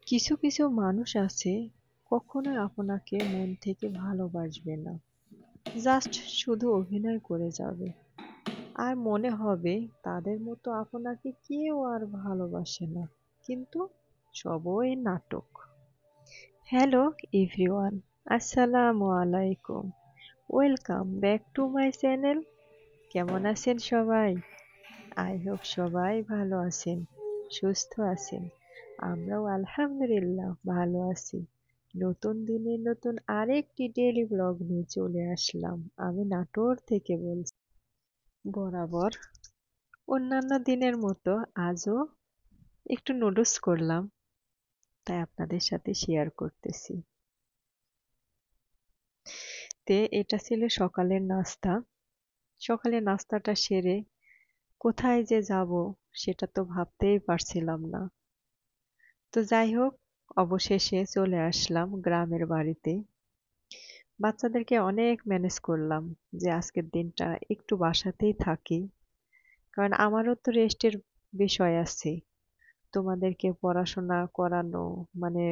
কিছু কিছু মানুষ আছে কখনোই আপনাকে মন থেকে ভালোবাসবে না, জাস্ট শুধু অভিনয় করে যাবে। আর মনে হবে তাদের মতো আপনাকে কেউ আর ভালোবাসে না, কিন্তু সবই নাটক। হ্যালো এভরিওয়ান, আসসালামু আলাইকুম, welcome back to my channel. কেমন আছেন সবাই? আই হোপ সবাই ভালো আছেন, সুস্থ আছেন। আমরাও আলহামদুলিল্লাহ ভালো আছি। নতুন দিনে নতুন আরেকটি ডেইলি ব্লগ নিয়ে চলে আসলাম। আমি নাটোর থেকে বলছি। বরাবর অন্যান্য দিনের মতো আজও একটু নুডলস করলাম, তাই আপনাদের সাথে শেয়ার করতেছি। এটা ছিল সকালের নাস্তা। সকালের নাস্তাটা সেরে কোথায় যে যাব সেটা তো ভাবতেই পারছিলাম না। তো যাই হোক, অবশেষে চলে আসলাম গ্রামের বাড়িতে। বাচ্চাদেরকে অনেক ম্যানেজ করলাম যে আজকের দিনটা একটু বাসাতেই থাকি, কারণ আমারও তো রেস্টের বিষয় আছে। তোমাদেরকে পড়াশোনা করানো, মানে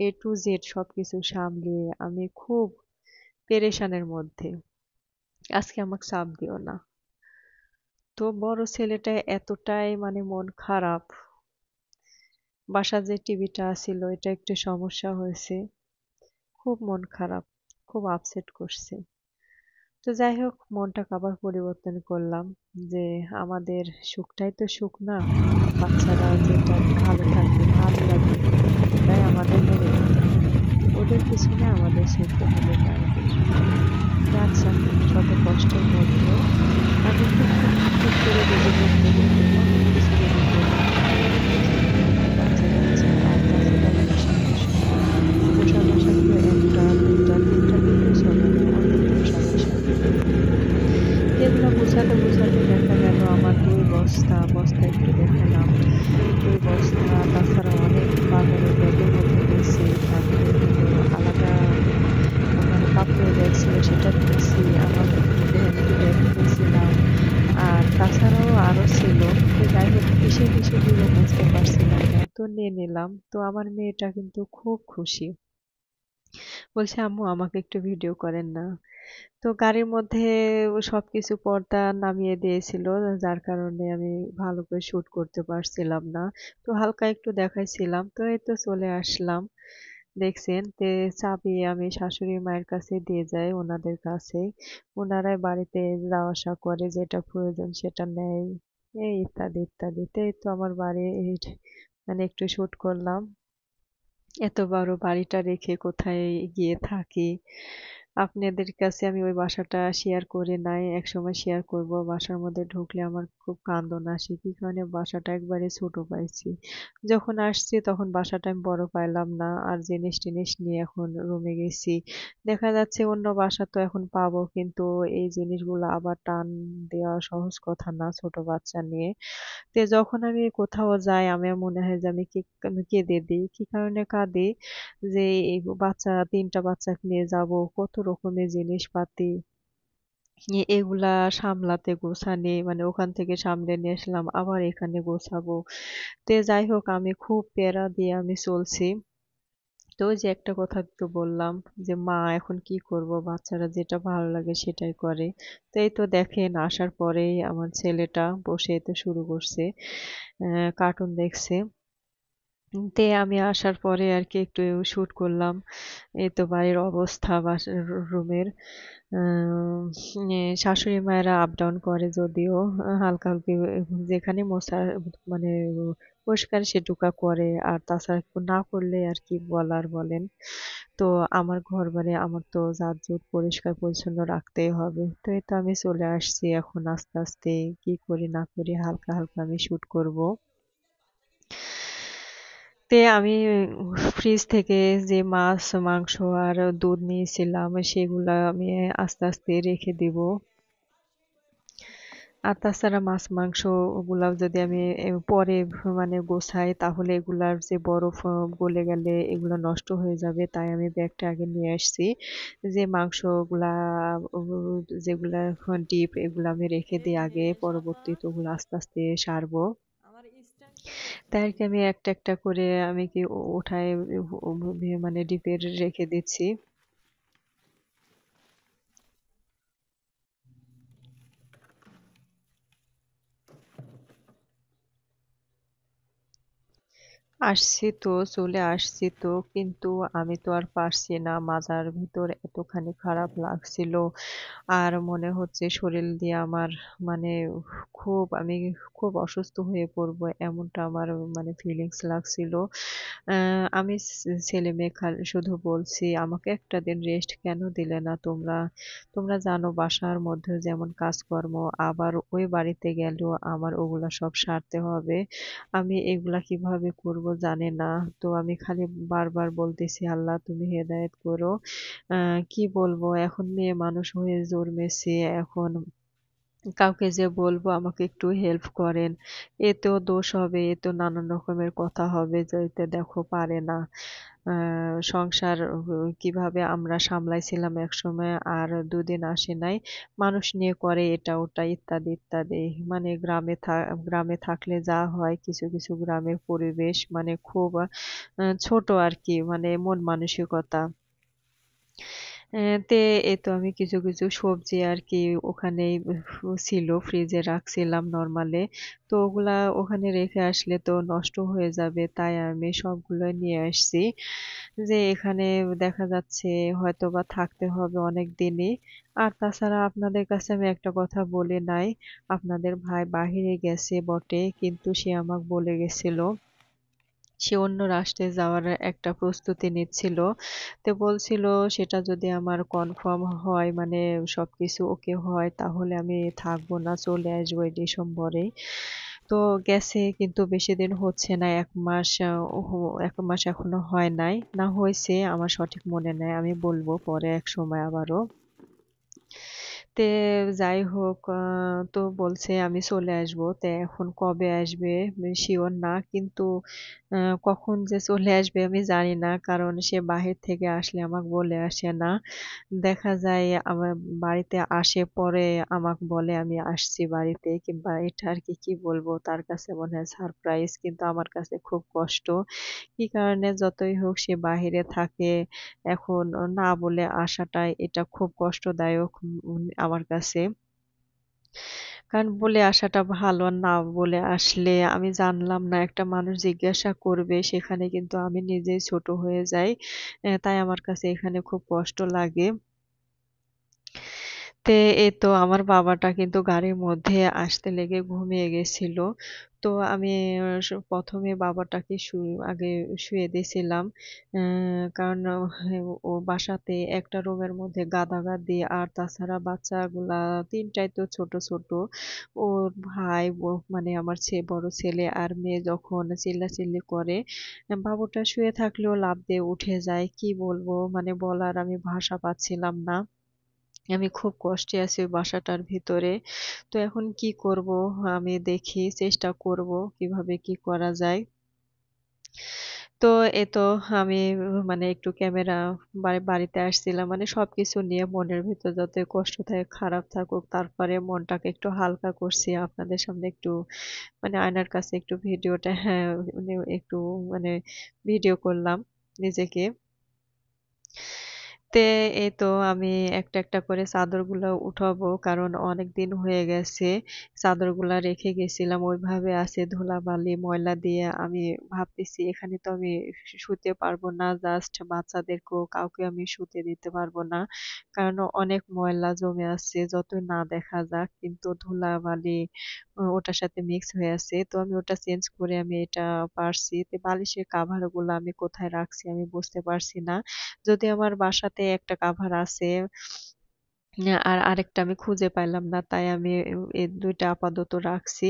এ টু জেড সবকিছু সামলিয়ে আমি খুব পেরেশানের মধ্যে। আজকে আমাকে চাপ দিও না। তো বড় ছেলেটা এতটাই মানে মন খারাপ, বাসার যে টিভিটা ছিল এটা একটু সমস্যা হয়েছে, খুব মন খারাপ, খুব আপসেট করছে। তো যাই হোক, মনটাকে আবার পরিবর্তন করলাম যে আমাদের সুখটাই তো সুখ না, বাচ্চারা যেটা ভালো থাকবে ভালো লাগবে এটাই আমাদের মেনে নিতে হবে। ওদের পিছনে আমাদের ছুটতে হবে টার্গেট। আচ্ছা, শত কষ্টের মধ্যেও আমি খুব খুব করে বেঁচে করতে করতে অনেক কিছু বেঁচে করলাম। বাচ্চা কাচ্চা আর তাছাড়া পোষা বাসা তো একটা দুইটা তিনটা দিতে চলে না, অনেক পোষা বাসা। এগুলো গুছাতে গুছাতে দেখা গেল আমার 2 বস্তা একটু দেখালাম, 2 বস্তা। তাছাড়া অনেক বাজারের ব্যাগের মধ্যে গেছি, তারপরে হলো আলাদা মানে কাপড়ের ব্যাগ ছিল সেটা নিয়েছি, আমার ভ্যানিটি ব্যাগ নিয়েছিলাম। আর তাছাড়াও আরো ছিল। তো যাই হোক, কিসে কিসে দিব বুঝতে পারছিলাম না, তো নিয়ে নিলাম। তো আমার মেয়েটা কিন্তু খুব খুশি, বলছে আম্মু আমাকে একটু ভিডিও করেন না। তো গাড়ির মধ্যে ও সবকিছু পর্দা নামিয়ে দিয়েছিল, যার কারণে আমি ভালো করে শুট করতে পারছিলাম না। তো হালকা একটু দেখাইছিলাম। তো এই তো চলে আসলাম। দেখছেন, চাবি আমি শাশুড়ি মায়ের কাছে দিয়ে যাই, ওনাদের কাছে। ওনারাই বাড়িতে যাওয়া আসা করে, যেটা প্রয়োজন সেটা নেয়, এই ইত্যাদি ইত্যাদি। তো এই তো আমার বাড়ি মানে একটু শুট করলাম। এত বড় বাড়িটা রেখে কোথায় গিয়ে থাকি। আপনাদের কাছে আমি ওই বাসাটা শেয়ার করে নাই, একসময় শেয়ার করব। বাসার মধ্যে ঢুকলে আমার খুব কান্দন আসে, কি কারণে বাসাটা একবারে ছোট পাইছি। যখন আসছি তখন বাসাটা আমি বড় পাইলাম না, আর জিনিস টিনিস নিয়ে এখন রুমে গেছি। দেখা যাচ্ছে অন্য বাসা তো এখন পাবো, কিন্তু এই জিনিসগুলো আবার টান দেওয়া সহজ কথা না ছোট বাচ্চা নিয়ে। যখন আমি কোথাও যাই আমার মনে হয় যে আমি কেঁদে দিই। কি কারণে কাঁদি? যে এই বাচ্চা, 3টা বাচ্চাকে নিয়ে যাব, কত রকমের জিনিসপাতি এগুলা সামলাতে গোছানি, মানে ওখান থেকে সামলে নিয়ে আসলাম আবার এখানে গোছাবো। যাই হোক, আমি খুব প্যারা দিয়ে আমি চলছি। তো ওই যে একটা কথা তো বললাম যে মা এখন কি করব, বাচ্চারা যেটা ভালো লাগে সেটাই করে। তো এই তো দেখেন, আসার পরেই আমার ছেলেটা বসে তো শুরু করছে, কার্টুন দেখছে। আমি আসার পরে আর কি একটু শুট করলাম। এই তো বাড়ির অবস্থা, বাসার রুমের। শাশুড়ি মায়েরা আপ ডাউন করে যদিও, হালকা হালকি যেখানে মোছা মানে পরিষ্কার সেটুকা করে, আর তাছাড়া না করলে আর কি বলার বলেন। তো আমার ঘর বাড়ি আমার তো জাত পরিষ্কার পরিচ্ছন্ন রাখতেই হবে। তো এই তো আমি চলে আসছি, এখন আস্তে আস্তে কি করি না করি হালকা হালকা আমি শুট করব। আমি ফ্রিজ থেকে যে মাছ মাংস আর দুধ নিয়েছিলাম সেগুলা আমি আস্তে আস্তে রেখে দিব। আর তাছাড়া মাছ মাংস ওগুলাও যদি আমি পরে মানে গোছাই, তাহলে এগুলার যে বরফ গলে গেলে এগুলো নষ্ট হয়ে যাবে, তাই আমি ব্যাগটা আগে নিয়ে আসছি। যে মাংসগুলা যেগুলা ডিপ এগুলো আমি রেখে দিই আগে, পরবর্তীতে ওগুলো আস্তে আস্তে সারবো। তাই আর কি আমি একটা একটা করে আমি কি উঠায় মানে ডিপে রেখে দিচ্ছি। আসছি তো, চলে আসছি তো, কিন্তু আমি তো আর পারছি না। মাজার ভিতর এতখানি খারাপ লাগছিল, আর মনে হচ্ছে শরীর দিয়ে আমার মানে আমি খুব অসুস্থ হয়ে পড়বো, এমনটা আমার মানে ফিলিংস লাগছিল। আমি ছেলে মেয়ে শুধু বলছি, আমাকে একটা দিন রেস্ট কেন দিলে না তোমরা? তোমরা জানো বাসার মধ্যে যেমন কাজকর্ম, আবার ওই বাড়িতে গেলেও আমার ওগুলা সব সারতে হবে। আমি এগুলা কিভাবে করব জানি না। তো আমি খালি বারবার বলতেছি, আল্লাহ তুমি হেদায়েত করো। কি বলবো, এখন মেয়ে মানুষ হয়ে জন্মেছি, এখন কাউকে যে বলবো আমাকে একটু হেল্প করেন, এতেও দোষ হবে, এতেও নানান রকমের কথা হবে যে এতে দেখো পারে না। সংসার কিভাবে আমরা সামলাইছিলাম একসময়, আর দুদিন আসে নাই, মানুষ নিয়ে করে এটা ওটা ইত্যাদি ইত্যাদি। মানে গ্রামে থাকলে যা হয়, কিছু কিছু গ্রামের পরিবেশ মানে খুব ছোট আর কি, মানে মন মানসিকতা। তে এই তো আমি কিছু কিছু সবজি আর কি ওখানেই ছিল, ফ্রিজে রাখছিলাম নরমালে। তো ওগুলা ওখানে রেখে আসলে তো নষ্ট হয়ে যাবে, তাই আমি সবগুলো নিয়ে আসছি। যে এখানে দেখা যাচ্ছে হয়তোবা থাকতে হবে অনেক দিনই। আর তাছাড়া আপনাদের কাছে আমি একটা কথা বলি নাই, আপনাদের ভাই বাহিরে গেছে বটে, কিন্তু সে আমাকে বলে গেছিল সে অন্য রাষ্ট্রে যাওয়ার একটা প্রস্তুতি নিচ্ছিল। তো বলছিল সেটা যদি আমার কনফার্ম হয়, মানে সবকিছু ওকে হয়, তাহলে আমি থাকবো না, চলে আসবো এই ডিসেম্বরেই। তো গেছে, কিন্তু বেশি দিন হচ্ছে না, ১ মাস ১ মাস এখনো হয় নাই, না হয়েছে আমার সঠিক মনে নাই, আমি বলবো পরে এক সময় আবারও। তে যাই হোক, তো বলছে আমি চলে আসবো। তে এখন কবে আসবে শিওর না, কিন্তু কখন যে চলে আসবে আমি জানি না, কারণ সে বাহির থেকে আসলে আমাকে বলে আসে না। দেখা যায় আমার বাড়িতে আসে, পরে আমাকে বলে আমি আসছি বাড়িতে, কিংবা এটা আর কি কি বলবো, তার কাছে মনে হয় সারপ্রাইজ, কিন্তু আমার কাছে খুব কষ্ট। কি কারণে যতই হোক সে বাহিরে থাকে, এখন না বলে আসাটাই এটা খুব কষ্টদায়ক আমার কাছে। কারণ বলে আসাটা ভালো, আর না বলে আসলে আমি জানলাম না, একটা মানুষ জিজ্ঞাসা করবে, সেখানে কিন্তু আমি নিজেই ছোট হয়ে যাই। তাই আমার কাছে এখানে খুব কষ্ট লাগে। তে এই তো আমার বাবাটা কিন্তু গাড়ির মধ্যে আসতে লেগে ঘুমিয়ে গেছিল। তো আমি ১ম এ বাবাটাকে আগে শুইয়ে দিয়েছিলাম। কারণ ও বাসাতে একটা রুমের মধ্যে গাদাগাদি, আর তাছাড়া বাচ্চাগুলা ৩ টাই তো ছোট ছোট। ওর ভাই মানে আমার বড় ছেলে আর মেয়ে যখন চিল্লাচিল্লি করে, বাবুটা শুয়ে থাকলেও লাফ দিয়ে উঠে যায়। কি বলবো, মানে বলার আমি ভাষা পাচ্ছিলাম না। আমি খুব কষ্টে আছি ওই বাসাটার ভিতরে। তো এখন কি করব? আমি দেখি, চেষ্টা করব কিভাবে কি করা যায়। তো এ তো আমি মানে একটু ক্যামেরা বাড়িতে আসছিলাম, মানে সবকিছু নিয়ে মনের ভিতর যতই কষ্ট থাকে, খারাপ থাকুক, তারপরে মনটাকে একটু হালকা করছি। আপনাদের সামনে একটু মানে আয়নার কাছে একটু ভিডিওটা, হ্যাঁ, মানে একটু মানে ভিডিও করলাম নিজেকে। তে এই তো আমি একটা একটা করে চাদরগুলো উঠাবো, কারণ অনেক দিন হয়ে গেছে চাদরগুলা রেখে গেছিলাম ওইভাবে আছে, ধুলাবালি ময়লা দিয়ে। আমি ভাবতেছি এখানে তো আমি শুতে পারবো না, জাস্ট বাচ্চাদেরকেও কাউকে আমি শুতে দিতে পারবো না, কারণ অনেক ময়লা জমে আছে, যতই না দেখা যাক কিন্তু ধুলাবালি ওটার সাথে মিক্স হয়ে আছে। তো আমি ওটা চেঞ্জ করে আমি এটা পারছি। তো বালিশের কাভার গুলো আমি কোথায় রাখছি আমি বুঝতে পারছি না। যদি আমার বাসাতে একটা কাভার আছে, আর আরেকটা আমি খুঁজে পাইলাম না, তাই আমি এই ২ টা আপাতত রাখছি,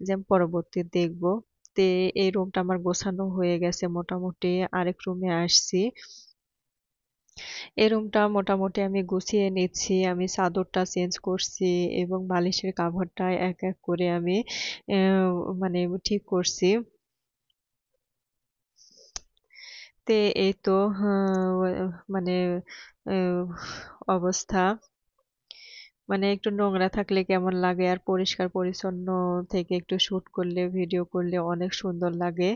যে আমি পরবর্তী দেখবো। তে এই রুমটা আমার গোছানো হয়ে গেছে মোটামুটি। আরেক রুমে আসছি। এই রুমটা মোটামুটি আমি গুছিয়ে নিচ্ছি। আমি চাদরটা চেঞ্জ করছি এবং বালিশের কাভারটা এক এক করে আমি মানে ঠিক করছি। তে এই তো মানে আহ, অবস্থা। মানে একটু নোংরা থাকলে কেমন লাগে আর পরিষ্কার পরিচ্ছন্ন থেকে একটু শুট করলে ভিডিও করলে অনেক সুন্দর লাগে।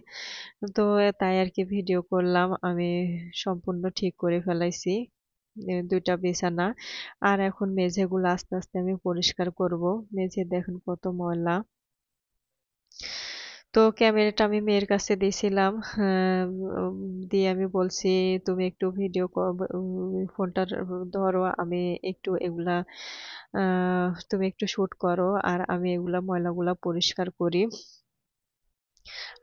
তো তাই আর কি ভিডিও করলাম। আমি সম্পূর্ণ ঠিক করে ফেলাইছি ২টা বিছানা। আর এখন মেঝেগুলো আস্তে আস্তে আমি পরিষ্কার করব। মেঝে দেখেন কত ময়লা। তো ক্যামেরাটা আমি মেয়ের কাছে দিয়েছিলাম। দিয়ে আমি বলছি, তুমি একটু ভিডিও ফোনটা ধরো, আমি একটু এগুলা তুমি একটু শুট করো আর আমি এগুলা ময়লাগুলা পরিষ্কার করি।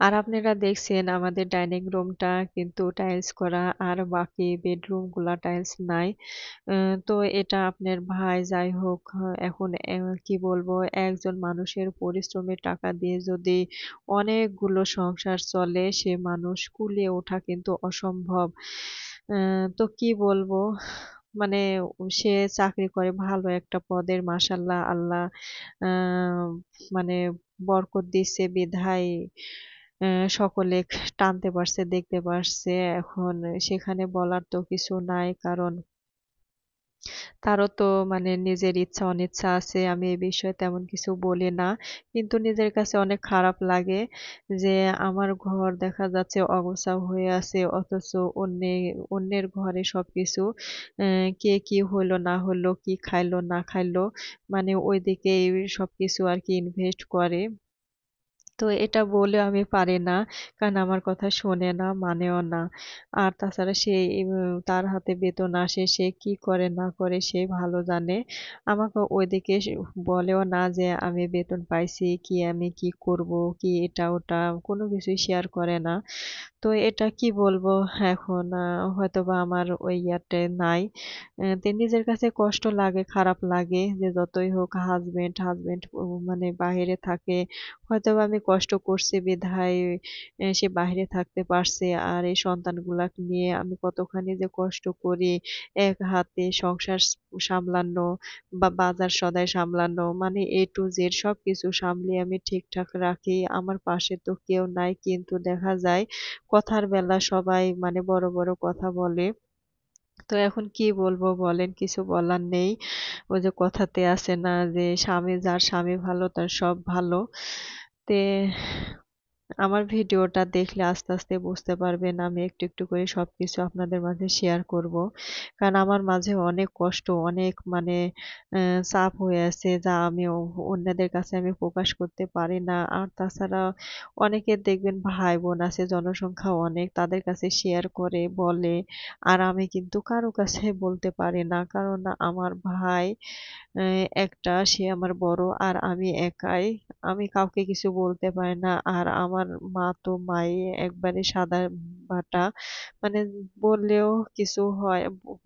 আর আপনারা দেখছেন আমাদের ডাইনিং রুমটা কিন্তু টাইলস করা, আর বাকি বেডরুম গুলা টাইলস নাই। তো এটা আপনার ভাই যাই হোক, এখন কি বলবো, একজন মানুষের পরিশ্রমের টাকা দিয়ে যদি অনেকগুলো সংসার চলে, সে মানুষ কুলিয়ে ওঠা কিন্তু অসম্ভব। তো কি বলবো, মানে সে চাকরি করে ভালো একটা পদের, মাশাল্লাহ আল্লাহ আহ মানে বরকত দিচ্ছে বিধায় সকলে টানতে পারছে, দেখতে পারছে। এখন সেখানে বলার তো কিছু নাই, কারণ তারও তো মানে নিজের ইচ্ছা অনিচ্ছা আছে। আমি এই বিষয়ে তেমন কিছু বলি না। কিন্তু নিজের কাছে অনেক খারাপ লাগে যে আমার ঘর দেখা যাচ্ছে অগোছালো হয়ে আছে, অথচ অন্যের ঘরে সবকিছু কে কি হইলো না হইলো, কি খাইলো না খাইলো, মানে ওইদিকেই সবকিছু আর কি ইনভেস্ট করে। তো এটা বলেও আমি পারি না, কারণ আমার কথা শোনে না, মানেও না। আর তাছাড়া সে তার হাতে বেতন আসে, সে কি করে না করে সে ভালো জানে। আমাকে ওইদিকে বলেও না যে আমি বেতন পাইছি, কি আমি কি করব, কি এটা ওটা কোনো কিছুই শেয়ার করে না। তো এটা কি বলবো, এখন হয়তোবা আমার ওই ইয়াতে নাই। তো নিজের কাছে কষ্ট লাগে, খারাপ লাগে যে যতই হোক হাজবেন্ড হাজবেন্ড মানে বাহিরে থাকে। হয়তোবা আমি কষ্ট করছি বিধায় সে বাহিরে থাকতে পারছে, আর এই সন্তানগুলাকে নিয়ে আমি কতখানি যে কষ্ট করি। এক হাতে সংসার সামলানো বা বাজার সদাই সামলানো, মানে এ টু জেড সবকিছু সামলিয়ে আমি ঠিকঠাক রাখি। আমার পাশে তো কেউ নাই, কিন্তু দেখা যায় কথার বেলা সবাই মানে বড় বড় কথা বলে। তো এখন কি বলবো বলেন, কিছু বলার নেই। ওই যে কথাতে আছে না যে যার স্বামী ভালো তার সব ভালো। তে আমার ভিডিওটা দেখলে আস্তে আস্তে বুঝতে পারবেন আমি একটু একটু করে সবকিছু আপনাদের মাঝে শেয়ার করব। কারণ আমার মাঝে অনেক কষ্ট, অনেক মানে চাপ হয়ে আছে, যা আমি অন্যদের কাছে আমি প্রকাশ করতে পারি না। আর তাছাড়া অনেকের দেখবেন ভাই বোন আছে, জনসংখ্যা অনেক, তাদের কাছে শেয়ার করে বলে। আর আমি কিন্তু কারো কাছে বলতে পারি না, কারণ আমার ভাই একটা, সে আমার বড়, আর আমি একাই। আমি কাউকে কিছু বলতে পারি না। আর আমার মা তো মাই, একবারে সাদা বাটা, মানে বললেও কিছু হয়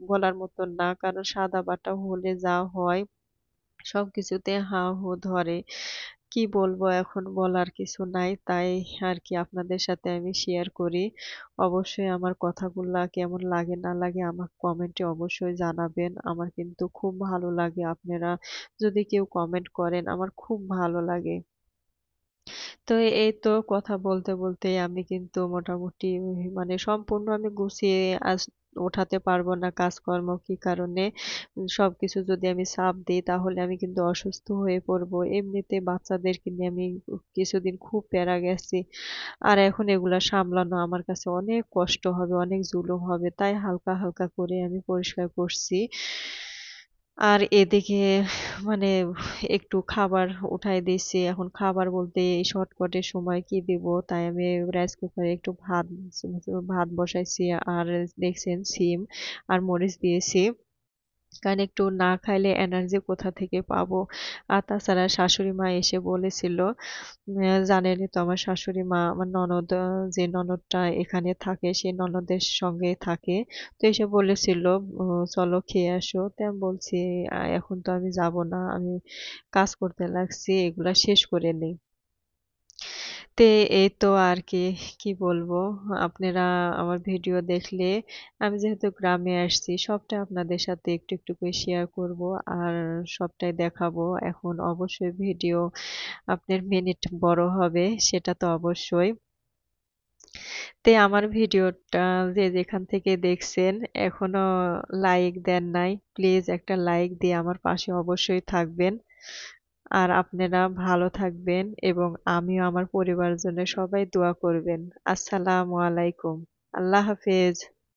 বলার মতন না, কারণ সাদা বাটা হলে যা হয় সবকিছুতে হা হু ধরে। কি বলবো, এখন বলার কিছু নাই, তাই আর কি আপনাদের সাথে আমি শেয়ার করি। অবশ্যই আমার কথাগুলা কেমন লাগে না লাগে আমাকে কমেন্টে অবশ্যই জানাবেন। আমার কিন্তু খুব ভালো লাগে, আপনারা যদি কেউ কমেন্ট করেন আমার খুব ভালো লাগে। তো এই তো কথা বলতে বলতেই আমি কিন্তু মোটামুটি মানে সম্পূর্ণ আমি গুছিয়ে আজ ওঠাতে পারবো না কাজকর্ম, কি কারণে, সবকিছু যদি আমি চাপ দিই তাহলে আমি কিন্তু অসুস্থ হয়ে পড়বো। এমনিতে বাচ্চাদেরকে নিয়ে আমি কিছুদিন খুব প্যারা গেছি। আর এখন এগুলা সামলানো আমার কাছে অনেক কষ্ট হবে, অনেক জুলুম হবে, তাই হালকা হালকা করে আমি পরিষ্কার করছি। আর এদিকে মানে একটু খাবার উঠাই দিয়েছি। এখন খাবার বলতে এই শর্টকাটের সময় কি দিব, তাই আমি রাইস কুকারে একটু ভাত বসাইছি। আর দেখছেন সিম আর মরিচ দিয়েছি, কারণ একটু না খাইলে এনার্জি কোথা থেকে পাবো। আর তাছাড়া শাশুড়ি মা এসে বলেছিল, জানেনই তো আমার শাশুড়ি মা, আমার ননদ, যে ননদটা এখানে থাকে সেই ননদের সঙ্গে থাকে। তো এসে বলেছিল চলো খেয়ে আসো। তো আমি বলছি এখন তো আমি যাব না, আমি কাজ করতে লাগছি, এগুলা শেষ করে নেই। তে এই তো আর কি, কি বলবো, আপনারা আমার ভিডিও দেখলে, আমি যেহেতু গ্রামে আসছি সবটাই আপনাদের সাথে একটু একটু করে শেয়ার করব, আর সবটাই দেখাবো। এখন অবশ্যই ভিডিও আপনার মিনিট বড় হবে, সেটা তো অবশ্যই। তে আমার ভিডিওটা যে যেখান থেকে দেখছেন এখনো লাইক দেন নাই, প্লিজ একটা লাইক দিয়ে আমার পাশে অবশ্যই থাকবেন। আর আপনারা ভালো থাকবেন এবং আমিও আমার পরিবারের জন্য সবাই দোয়া করবেন। আসসালামু আলাইকুম। আল্লাহ হাফেজ।